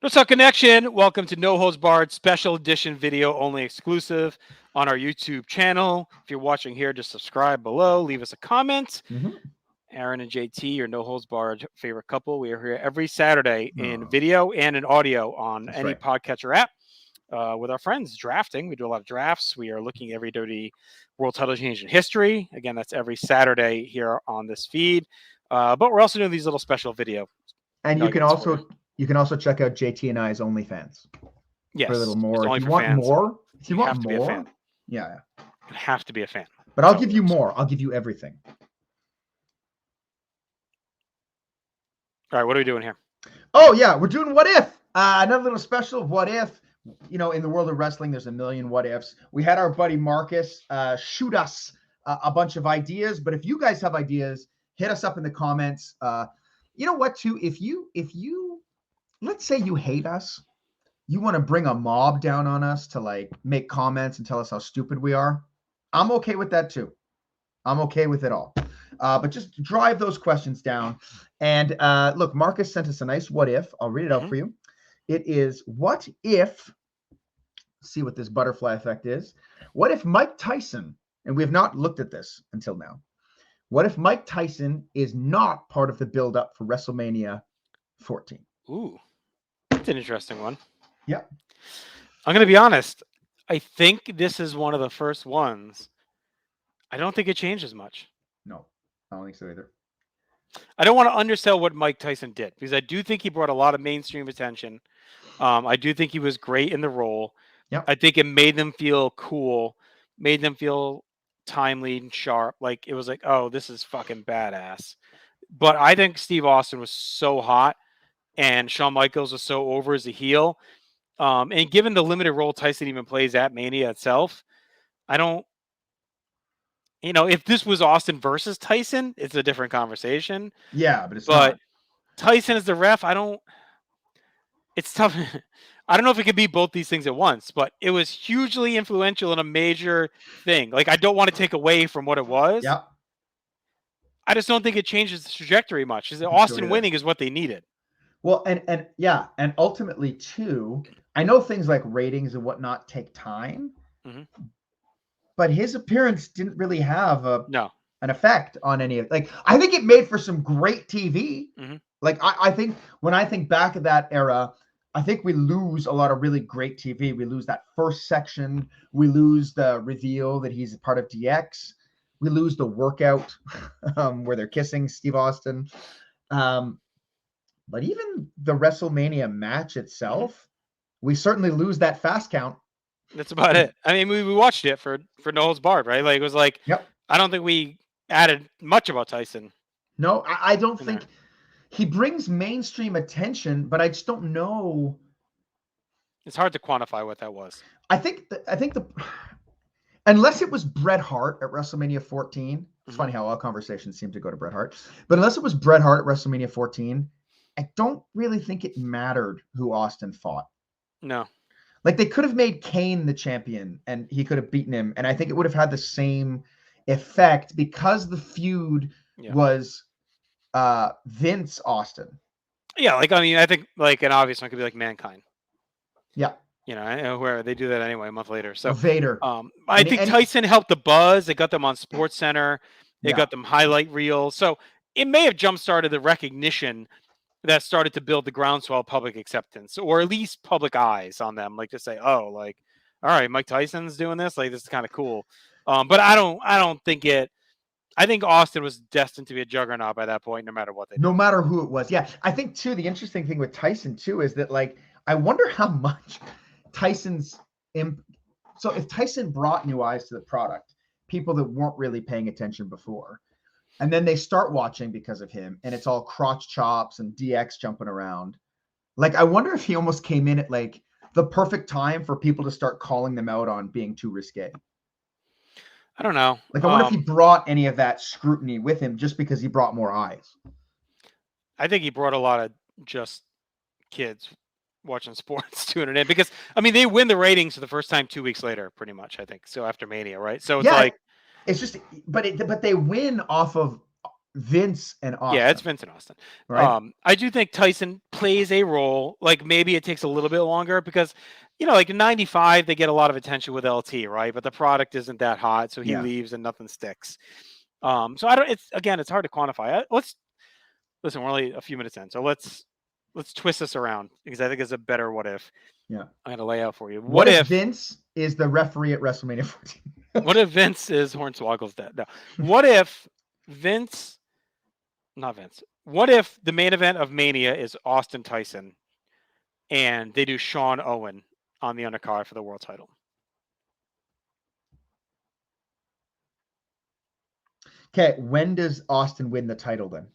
What's up, Connection? Welcome to No Holds Barred special edition video only exclusive on our YouTube channel. If you're watching here, just subscribe below, leave us a comment. Aaron and JT, your No Holds Barred favorite couple. We are here every Saturday in video and in audio on any podcatcher app with our friends drafting. We do a lot of drafts. We are looking at every WWE World Title change in history. Again, that's every Saturday here on this feed. But we're also doing these little special video. And you can also check out JT and I's OnlyFans. Yes, for a little more. If you want fans. more, if you want have to more, be a fan. Yeah, you have to be a fan. But I'll give you more. I'll give you everything. All right, what are we doing here? Oh yeah, we're doing What If. Another little special of What If. You know, in the world of wrestling, there's a million what ifs. We had our buddy Marcus shoot us a bunch of ideas, but if you guys have ideas, hit us up in the comments. You know what, too? If you let's say you hate us, you want to bring a mob down on us to like make comments and tell us how stupid we are, I'm okay with that too. I'm okay with it all. But just drive those questions down. And look, Marcus sent us a nice what if. I'll read it out for you. It is, what if, see what this butterfly effect is. What if Mike Tyson, and we have not looked at this until now, what if Mike Tyson is not part of the build-up for WrestleMania 14? Ooh, that's an interesting one. Yeah. I'm going to be honest. I think this is one of the first ones. I don't think it changes much. No, I don't think so either. I don't want to undersell what Mike Tyson did, because I do think he brought a lot of mainstream attention. I do think he was great in the role. Yep. I think it made them feel cool, made them feel timely and sharp. Like, it was like, oh, this is fucking badass. But I think Steve Austin was so hot and Shawn Michaels was so over as a heel. And given the limited role Tyson even plays at Mania itself, I don't, if this was Austin versus Tyson, it's a different conversation. Yeah, but it's not. Tyson is the ref. It's tough. I don't know if it could be both these things at once, but it was hugely influential in a major thing. Like, I don't want to take away from what it was. Yeah. I just don't think it changes the trajectory much. Austin winning is what they needed. Well, and yeah, and ultimately too, I know things like ratings and whatnot take time, but his appearance didn't really have an effect on any of it. Like, I think it made for some great TV. Like, I think when I think back of that era, I think we lose a lot of really great TV. We lose that first section. We lose the reveal that he's a part of DX. We lose the workout where they're kissing Steve Austin. But even the WrestleMania match itself, we certainly lose that fast count. That's about it. I mean, we watched it for No Holds Barred, right? Like, it was like, I don't think we added much about Tyson. No, I don't think he brings mainstream attention, but I just don't know. It's hard to quantify what that was. I think unless it was Bret Hart at WrestleMania 14, it's funny how all conversations seem to go to Bret Hart, but unless it was Bret Hart at WrestleMania 14, I don't really think it mattered who Austin fought. No. Like, they could have made Kane the champion and he could have beaten him, and I think it would have had the same effect because the feud was Vince Austin. Yeah, like, I mean, I think like an obvious one could be like Mankind. Yeah. Where they do that anyway a month later. So Vader. I think Tyson helped the buzz. It got them on Sports Center. It got them highlight reels. So it may have jump-started the recognition that started to build the groundswell of public acceptance, or at least public eyes on them, like to say, oh, like, all right, Mike Tyson's doing this. Like, this is kind of cool. But I don't think it. I think Austin was destined to be a juggernaut by that point, no matter what they did. No matter who it was. Yeah. I think, too, the interesting thing with Tyson, too, is that, like, I wonder how much Tyson's so if Tyson brought new eyes to the product, people that weren't really paying attention before, and then they start watching because of him, and it's all crotch chops and DX jumping around. Like, I wonder if he almost came in at like the perfect time for people to start calling them out on being too risque. I don't know. Like, I wonder if he brought any of that scrutiny with him just because he brought more eyes. I think he brought a lot of just kids watching sports tuning in, because I mean, they win the ratings for the first time 2 weeks later, pretty much, I think. So after Mania, right? So it's like, it's just, but they win off of Vince and Austin. Yeah, it's Vince and Austin. Right. I do think Tyson plays a role. Like maybe it takes a little bit longer because, like in '95 they get a lot of attention with LT, right? But the product isn't that hot, so he leaves and nothing sticks. So I don't. It's hard to quantify. Let's listen. We're only a few minutes in, so let's twist this around because I think it's a better what if. Yeah, I'm gonna lay out for you. What if Vince is the referee at WrestleMania 14? What if Vince is Hornswoggle's dad? No. What if Vince? Not Vince. What if the main event of Mania is Austin Tyson, and they do Sean Owen on the undercard for the world title? Okay, when does Austin win the title then?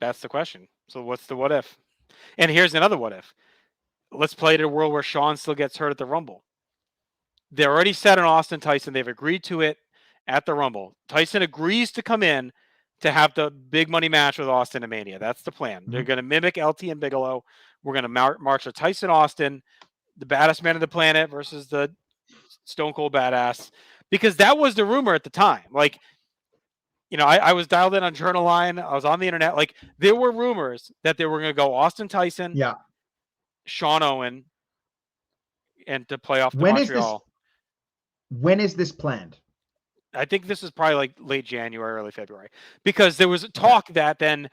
That's the question. So what's the what if? And here's another what if. Let's play it in a world where Sean still gets hurt at the Rumble. They're already set on Austin Tyson. They've agreed to it at the Rumble. Tyson agrees to come in to have the big money match with Austin and Mania. That's the plan. Mm-hmm. They're going to mimic LT and Bigelow. We're going to march a Tyson Austin, the baddest man on the planet versus the Stone Cold Badass, because that was the rumor at the time. Like, I was dialed in on Journal Line. I was on the internet. Like, there were rumors that they were going to go Austin Tyson, Sean Owen, and to play off the Montreal. When is this planned? I think this is probably like late January, early February, because there was a talk that then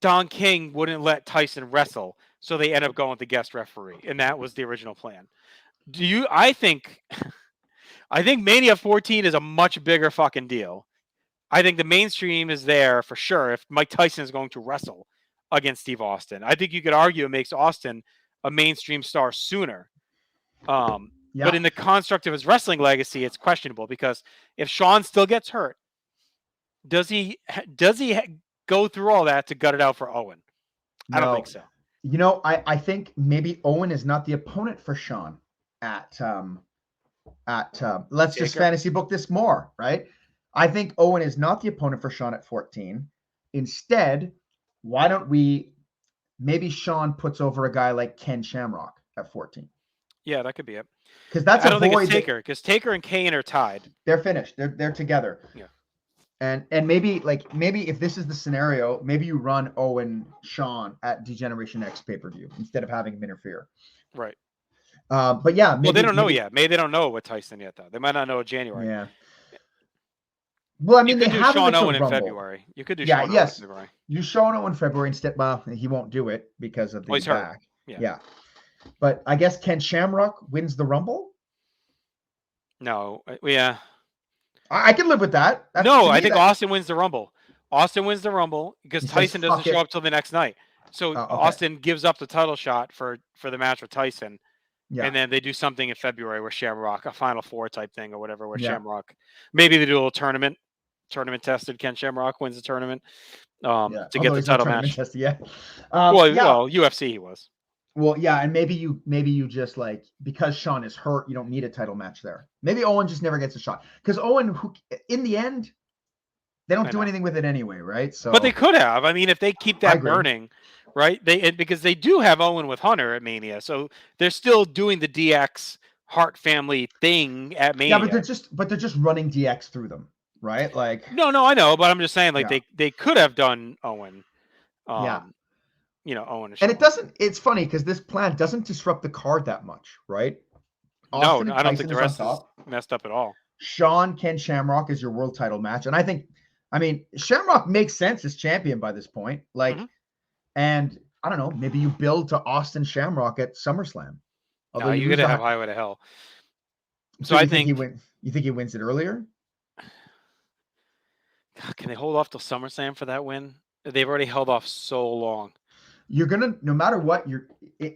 Don King wouldn't let Tyson wrestle, so they end up going with the guest referee, and that was the original plan. I think Mania 14 is a much bigger fucking deal. I think the mainstream is there for sure if Mike Tyson is going to wrestle against Steve Austin. I think you could argue it makes Austin a mainstream star sooner. But in the construct of his wrestling legacy, it's questionable because if Sean still gets hurt, does he go through all that to gut it out for Owen? I don't think so. I think maybe Owen is not the opponent for Sean at let's just fantasy book this more, right? I think Owen is not the opponent for Sean at 14. Instead, why don't maybe Sean puts over a guy like Ken Shamrock at 14? Yeah, that could be it. Because that's I don't think it's Taker, because Taker and Kane are tied. They're finished. They're together. Yeah. And maybe if this is the scenario, maybe you run Owen Sean at Degeneration X pay-per-view instead of having him interfere. Right. But yeah, well, they don't know yet. Maybe they don't know with Tyson yet, though. They might not know in January. Yeah. Well, I mean, they have Sean Owen in February. You could do Sean Owen in February. You Sean Owen in February instead. Well, he won't do it because of the back. Hurt. Yeah. But I guess Ken Shamrock wins the Rumble? No. Yeah. I can live with that. I think Austin wins the Rumble. Austin wins the Rumble because Tyson doesn't show up till the next night. So Austin gives up the title shot for the match with Tyson. Yeah. And then they do something in February where Shamrock, a Final Four type thing or whatever, where Shamrock, maybe they do a little tournament tested. Ken Shamrock wins the tournament to get the title match. Well, UFC he was. Well, yeah, and maybe you just like, because Sean is hurt, you don't need a title match there. Maybe Owen just never gets a shot because Owen, in the end, they don't do anything with it anyway, right? So, but they could have. I mean, if they keep that burning, right? Because they do have Owen with Hunter at Mania, so they're still doing the DX Hart family thing at Mania. Yeah, but they're just running DX through them, right? Like, no, I know, but I'm just saying, like they could have done Owen. Owen and it's funny because this plan doesn't disrupt the card that much, right? Austin I don't think the rest is messed up at all. Sean Ken Shamrock is your world title match. And I mean, Shamrock makes sense as champion by this point. Like, and I don't know, maybe you build to Austin Shamrock at SummerSlam. Although you're going to have Highway to Hell. So I think you think he wins it earlier? God, can they hold off till SummerSlam for that win? They've already held off so long. You're gonna, no matter what,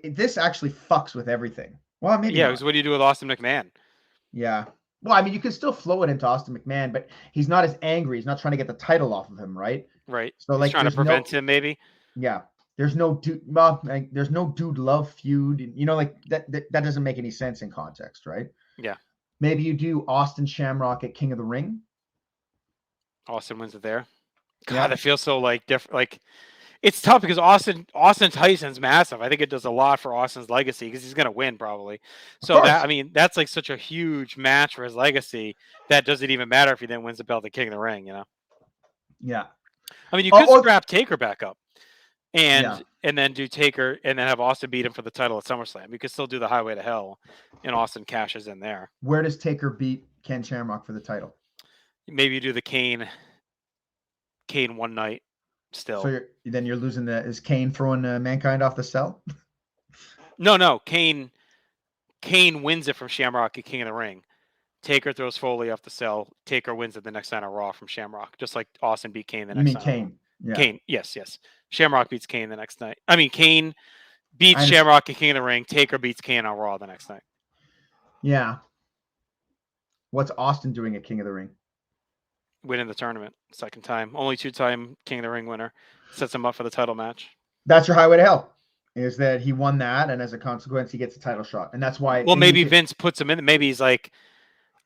this actually fucks with everything. Well, maybe because what do you do with Austin McMahon? Yeah. Well, I mean, you can still flow it into Austin McMahon, but he's not as angry. He's not trying to get the title off of him, right? Right. So he's trying to prevent him, maybe. Yeah. There's no dude love feud. Like that doesn't make any sense in context, right? Yeah. Maybe you do Austin Shamrock at King of the Ring. Austin wins it there. God, that feels so like different. Like, it's tough because Austin Tyson's massive. I think it does a lot for Austin's legacy because he's going to win probably. So that's like such a huge match for his legacy that doesn't even matter if he then wins the belt at King of the Ring, Yeah. I mean, you could strap Taker back up. and then do Taker and then have Austin beat him for the title at SummerSlam. You could still do the Highway to Hell, and Austin cashes in there. Where does Taker beat Ken Shamrock for the title? Maybe you do the Kane one night still. So then you're losing is Kane throwing Mankind off the cell? No. Kane wins it from Shamrock at King of the Ring. Taker throws Foley off the cell. Taker wins it the next night on Raw from Shamrock, just like Austin beat Kane the next night. You mean Kane? Yeah. Kane, yes. Shamrock beats Kane the next night. I mean, Kane beats Shamrock at King of the Ring. Taker beats Kane on Raw the next night. Yeah. What's Austin doing at King of the Ring? Winning the tournament, second time. Only 2-time King of the Ring winner. Sets him up for the title match. That's your Highway to Hell, is that he won that, and as a consequence, he gets a title shot. And that's why... Well, maybe Vince puts him in. Maybe he's like,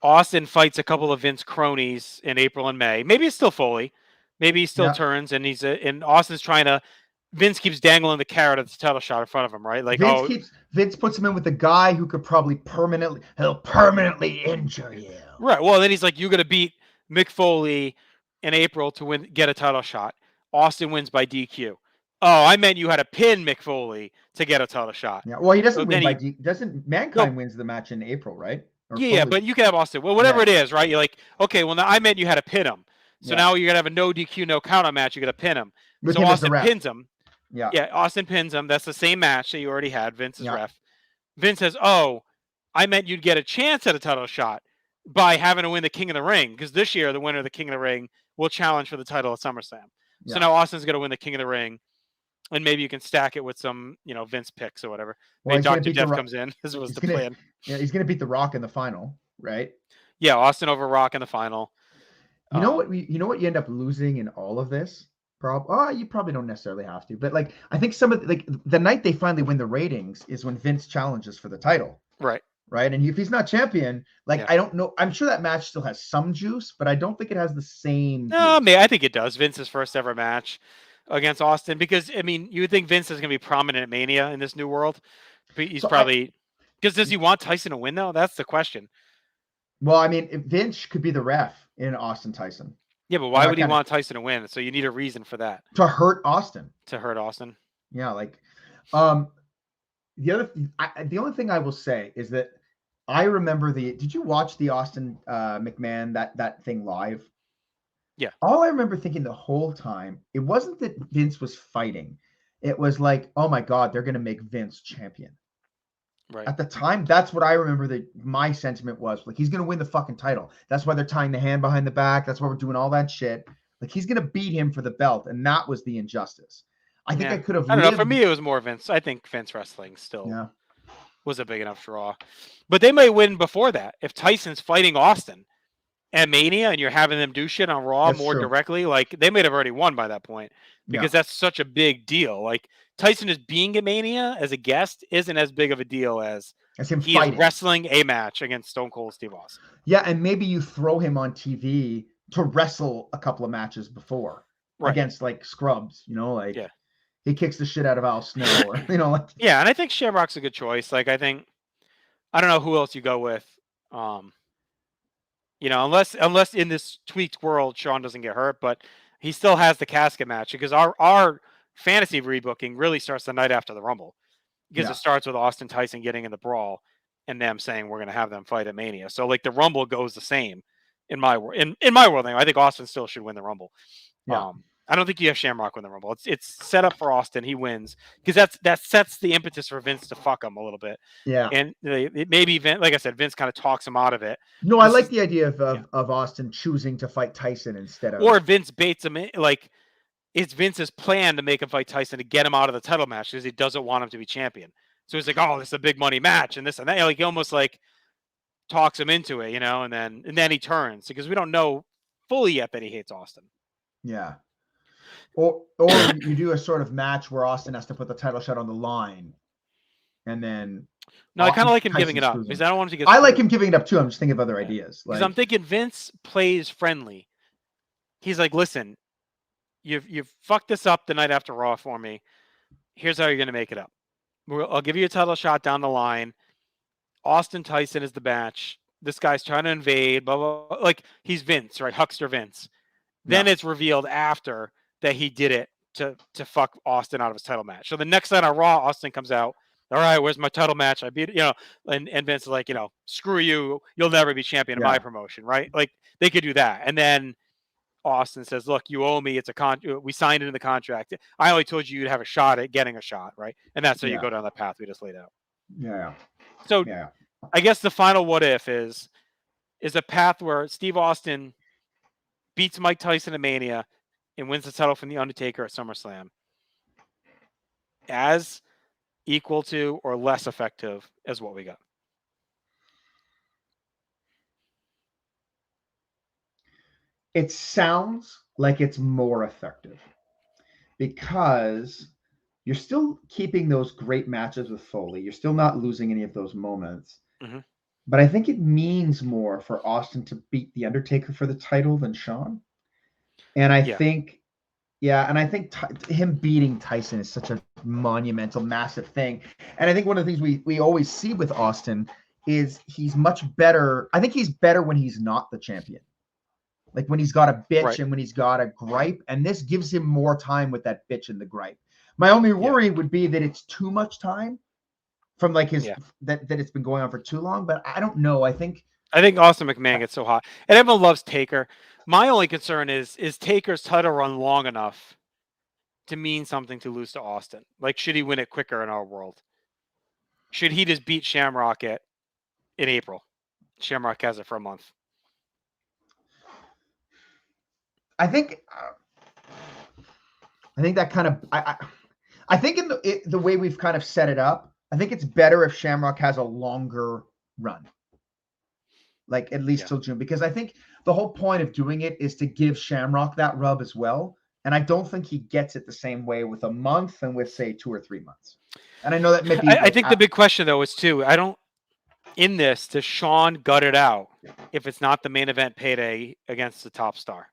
Austin fights a couple of Vince cronies in April and May. Maybe it's still Foley. Maybe he still turns, and and Austin's trying to... Vince keeps dangling the carrot of the title shot in front of him, right? Like Vince puts him in with the guy who could probably permanently injure you. Right. Well, then he's like, you're going to beat Mick Foley in April to get a title shot. Austin wins by DQ. Oh, I meant you had to pin Mick Foley to get a title shot. Yeah. Well, he doesn't win by DQ. Doesn't Mankind wins the match in April, right? Yeah, but you can have Austin. Well, whatever it is, right? You're like, okay, well, now I meant you had to pin him. So now you're going to have a no DQ, no count out match. You're going to pin him. So Austin pins him. Yeah, Austin pins him. That's the same match that you already had. Vince's ref. Vince says, oh, I meant you'd get a chance at a title shot by having to win the King of the Ring, because this year the winner of the King of the Ring will challenge for the title at SummerSlam. So now Austin's going to win the King of the Ring, and maybe you can stack it with some, Vince picks or whatever. Maybe Dr. Death comes in. This was the plan. Yeah, he's going to beat The Rock in the final, right? Yeah, Austin over Rock in the final. You know what you end up losing in all of this? You probably don't necessarily have to, but like I think some of the night they finally win the ratings is when Vince challenges for the title. Right. And if he's not champion, I don't know. I'm sure that match still has some juice, but I don't think it has the same. No, I think it does. Vince's first ever match against Austin, because I mean, you would think Vince is going to be prominent at Mania in this new world, but he's probably because does he want Tyson to win though? That's the question. Well, I mean, Vince could be the ref in Austin Tyson. Yeah, but why would he want Tyson to win? So you need a reason for that. To hurt Austin. Yeah, the only thing I will say is that I remember did you watch the Austin McMahon that thing live? Yeah. All I remember thinking the whole time, it wasn't that Vince was fighting. It was like, oh my God, they're going to make Vince champion. Right. At the time, that's what I remember my sentiment was. Like, he's going to win the fucking title. That's why they're tying the hand behind the back. That's why we're doing all that shit. Like, he's going to beat him for the belt. And that was the injustice. I think I could have. I don't know. For me, it was more Vince. I think Vince wrestling still was a big enough draw. But they might win before that. If Tyson's fighting Austin at Mania and you're having them do shit on Raw directly, like they might have already won by that point, because that's such a big deal. Like, Tyson is being at Mania as a guest isn't as big of a deal as him fighting. Is wrestling a match against Stone Cold Steve Austin. Yeah, and maybe you throw him on TV to wrestle a couple of matches before against scrubs, he kicks the shit out of Al Snow, or Yeah, and I think Shamrock's a good choice. Like, I don't know who else you go with. Unless in this tweaked world Shawn doesn't get hurt, but he still has the casket match, because our fantasy rebooking really starts the night after the Rumble, because it starts with Austin Tyson getting in the brawl and them saying we're going to have them fight at Mania. So the Rumble goes the same in my world. In my world, I think Austin still should win the Rumble. Yeah. I don't think you have Shamrock win the Rumble. It's set up for Austin. He wins because that sets the impetus for Vince to fuck him a little bit. Yeah. And maybe Vince, like I said, Vince kind of talks him out of it. No, I like the idea of Austin choosing to fight Tyson instead of, or Vince baits him in, it's Vince's plan to make him fight Tyson to get him out of the title match because he doesn't want him to be champion. So he's like, oh, this is a big money match and this and that. He almost talks him into it, and then he turns, because we don't know fully yet that he hates Austin. Yeah. Or you do a sort of match where Austin has to put the title shot on the line, and then. No, I kind of like him giving it up, because I don't want him to get. I like him giving it up too. I'm just thinking of other ideas. Because I'm thinking Vince plays friendly. He's like, listen, you've fucked this up the night after Raw for me. Here's how you're going to make it up. I'll give you a title shot down the line. Austin Tyson is the match. This guy's trying to invade, blah, blah, blah. He's Vince, right? Huckster Vince. Then it's revealed after that he did it to fuck Austin out of his title match. So the next night on Raw, Austin comes out. All right, where's my title match? I beat, and Vince is like, screw you. You'll never be champion of my promotion, right? Like they could do that. And then Austin says, look, you owe me. It's we signed it in the contract. I only told you you'd have a shot at getting a shot, right? And that's how you go down the path we just laid out. Yeah. So I guess the final what if is a path where Steve Austin beats Mike Tyson at Mania and wins the title from The Undertaker at SummerSlam as equal to or less effective as what we got. It sounds like it's more effective because you're still keeping those great matches with Foley. You're still not losing any of those moments. Mm-hmm. But I think it means more for Austin to beat The Undertaker for the title than Shawn. And I think him beating Tyson is such a monumental, massive thing. And I think one of the things we always see with Austin is he's much better. I think he's better when he's not the champion. Like when he's got a bitch and when he's got a gripe. And this gives him more time with that bitch and the gripe. My only worry would be that it's too much time from like his that it's been going on for too long. But I don't know. I think Austin McMahon gets so hot. And everyone loves Taker. My only concern is Taker's title run long enough to mean something to lose to Austin? Like, should he win it quicker in our world? Should he just beat Shamrock in April? Shamrock has it for a month. I think that kind of I think in the way we've kind of set it up, I think it's better if Shamrock has a longer run, like at least till June, because I think the whole point of doing it is to give Shamrock that rub as well. And I don't think he gets it the same way with a month and with, say, 2 or 3 months. And I know that maybe I think the big question though is too, does Shawn gut it out if it's not the main event payday against the top star?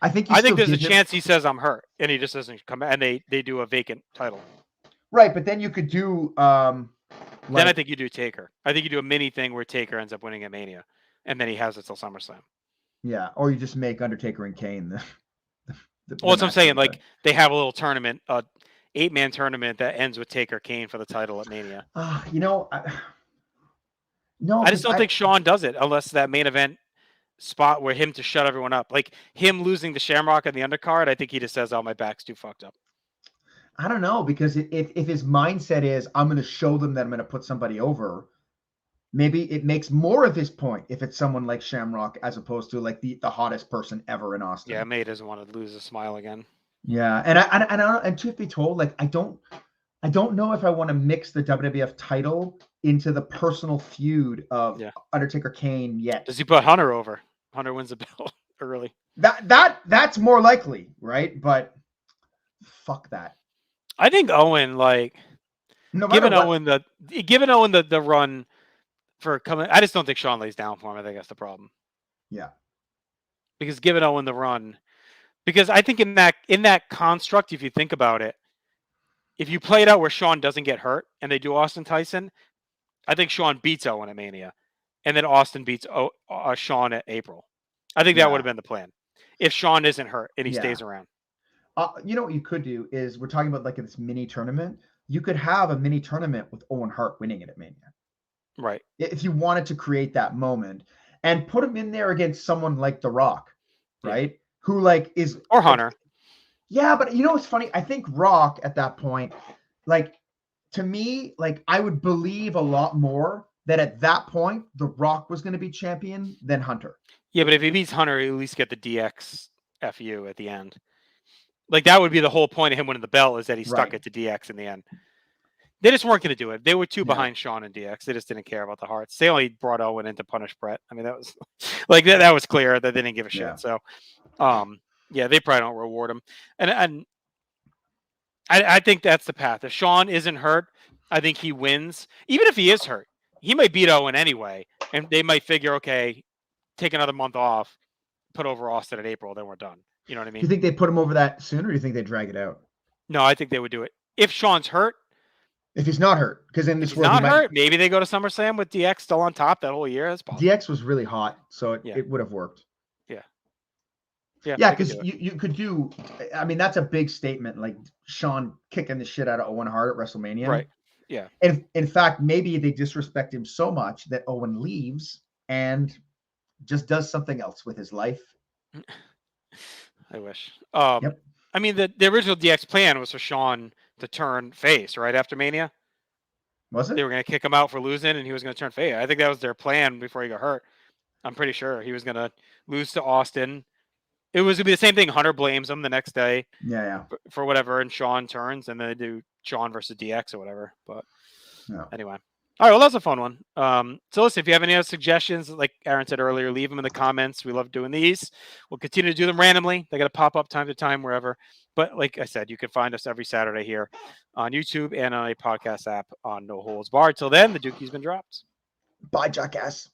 I think there's a chance he says I'm hurt and he just doesn't come, and they do a vacant title. Right, but then you could do then I think you do Taker. I think you do a mini thing where Taker ends up winning at Mania, and then he has it till SummerSlam. Yeah, or you just make Undertaker and Kane the well, that's what I'm saying. Like they have a little tournament, 8-man tournament that ends with Taker Kane for the title at Mania. I just don't think Shawn does it unless that main event spot where him to shut everyone up, like him losing the Shamrock on the undercard. I think he just says, "Oh, my back's too fucked up." I don't know, because if his mindset is I'm going to show them that I'm going to put somebody over, maybe it makes more of his point if it's someone like Shamrock as opposed to like the hottest person ever in Austin. Yeah, May doesn't want to lose a smile again. Yeah, and truth be told, like I don't know if I want to mix the WWF title into the personal feud of Undertaker Kane yet. Does he put Hunter over? Hunter wins the belt early. That's more likely, right? But fuck that. I think Owen, like, given Owen the run for coming, I just don't think Shawn lays down for him. I think that's the problem. Yeah. Because given Owen the run, because I think in that construct, if you think about it, if you play it out where Shawn doesn't get hurt and they do Austin Tyson, I think Shawn beats Owen at Mania, and then Austin beats Shawn at April. I think that would have been the plan if Shawn isn't hurt and he stays around. You know what you could do is, we're talking about like this mini tournament. You could have a mini tournament with Owen Hart winning it at Mania. Right. If you wanted to create that moment and put him in there against someone like The Rock, right? Who like is, or Hunter. Yeah, but you know what's funny? I think Rock at that point, like, to me, like I would believe a lot more that at that point The Rock was going to be champion than Hunter. Yeah, but if he beats Hunter, he at least get the DX FU at the end. Like that would be the whole point of him winning the belt, is that he stuck it to DX in the end. They just weren't going to do it. They were too behind Shawn and DX. They just didn't care about the Hearts. They only brought Owen in to punish Brett. I mean, that was like that was clear that they didn't give a shit. Yeah. So, they probably don't reward him. And I think that's the path. If Shawn isn't hurt, I think he wins. Even if he is hurt, he might beat Owen anyway, and they might figure, okay, take another month off, put over Austin in April, then we're done. You know what I mean? Do you think they put him over that sooner, or do you think they drag it out? No, I think they would do it. If Shawn's hurt. If he's not hurt, because in this world, hurt, maybe they go to SummerSlam with DX still on top that whole year. That's possible. DX was really hot, so it would have worked. Yeah. Yeah, because you could do. I mean, that's a big statement. Like Shawn kicking the shit out of Owen Hart at WrestleMania. Right. Yeah. And in fact, maybe they disrespect him so much that Owen leaves and just does something else with his life. I wish. Yep. I mean, the original DX plan was for Shawn to turn face right after Mania. Was it? They were going to kick him out for losing, and he was going to turn face. I think that was their plan before he got hurt. I'm pretty sure he was going to lose to Austin. It was going to be the same thing. Hunter blames him the next day. Yeah. For whatever, and Shawn turns, and then they do Shawn versus DX or whatever. But anyway. All right, well, that's a fun one. So listen, if you have any other suggestions, like Aaron said earlier, leave them in the comments. We love doing these. We'll continue to do them randomly. They got to pop up time to time wherever. But like I said, you can find us every Saturday here on YouTube and on a podcast app on No Holds Barred. Till then, the Dookie's been dropped. Bye, jackass.